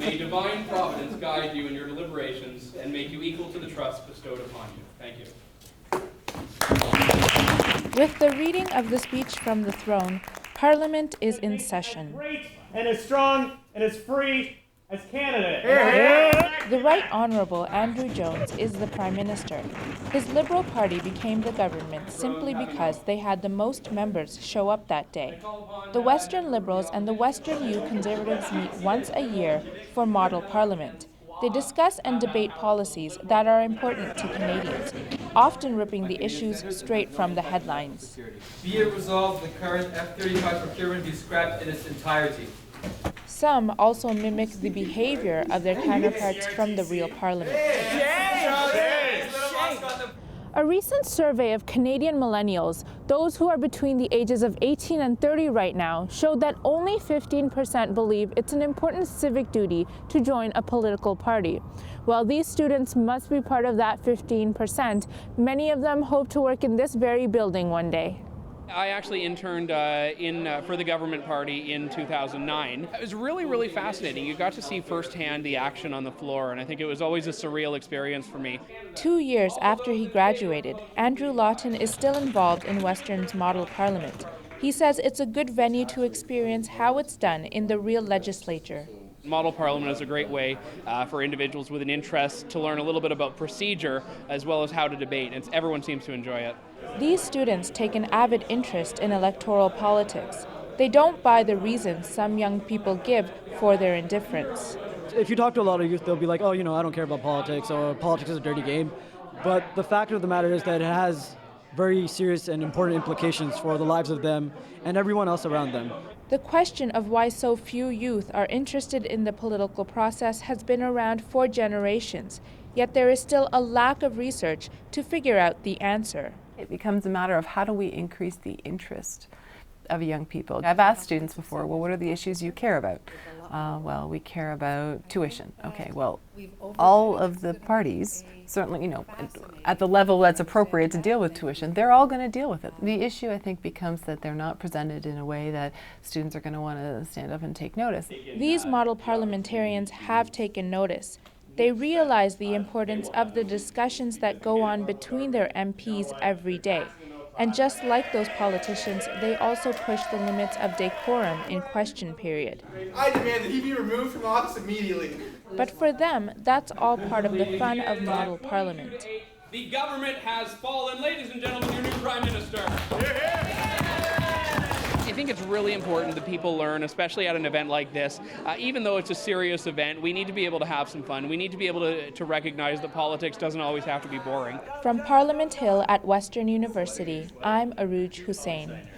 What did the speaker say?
May divine providence guide you in your deliberations and make you equal to the trust bestowed upon you. Thank you. With the reading of the speech from the throne, Parliament is in session. Great and as strong and as free as Canada. The Right Honourable Andrew Jones is the Prime Minister. His Liberal Party became the government simply because they had the most members show up that day. The Western Liberals and the Western U Conservatives meet once a year for Model Parliament. They discuss and debate policies that are important to Canadians, often ripping the issues straight from the headlines. Be it resolved, the current F-35 procurement be scrapped in its entirety. Some also mimic the behavior of their counterparts from the real Parliament. A recent survey of Canadian millennials, those who are between the ages of 18 and 30 right now, showed that only 15% believe it's an important civic duty to join a political party. While these students must be part of that 15%, many of them hope to work in this very building one day. I actually interned for the government party in 2009. It was really, really fascinating. You got to see firsthand the action on the floor, and I think it was always a surreal experience for me. 2 years after he graduated, Andrew Lawton is still involved in Western's Model Parliament. He says it's a good venue to experience how it's done in the real legislature. Model Parliament is a great way for individuals with an interest to learn a little bit about procedure as well as how to debate, and everyone seems to enjoy it. These students take an avid interest in electoral politics. They don't buy the reasons some young people give for their indifference. If you talk to a lot of youth, they'll be like, oh, I don't care about politics, or politics is a dirty game. But the fact of the matter is that it has very serious and important implications for the lives of them and everyone else around them. The question of why so few youth are interested in the political process has been around for generations, yet there is still a lack of research to figure out the answer. It becomes a matter of how do we increase the interest of young people. I've asked students before, well, what are the issues you care about? Well, we care about tuition. Okay, well, all of the parties, certainly, at the level that's appropriate to deal with tuition, they're all going to deal with it. The issue, I think, becomes that they're not presented in a way that students are going to want to stand up and take notice. These model parliamentarians have taken notice. They realize the importance of the discussions that go on between their MPs every day. And just like those politicians, they also push the limits of decorum in question period. I demand that he be removed from office immediately. But for them, that's all part of the fun of model parliament. The government has fallen. Ladies and gentlemen, your new Prime Minister. I think it's really important that people learn, especially at an event like this, even though it's a serious event, we need to be able to have some fun. We need to be able to recognize that politics doesn't always have to be boring. From Parliament Hill at Western University, I'm Arooj Hussain.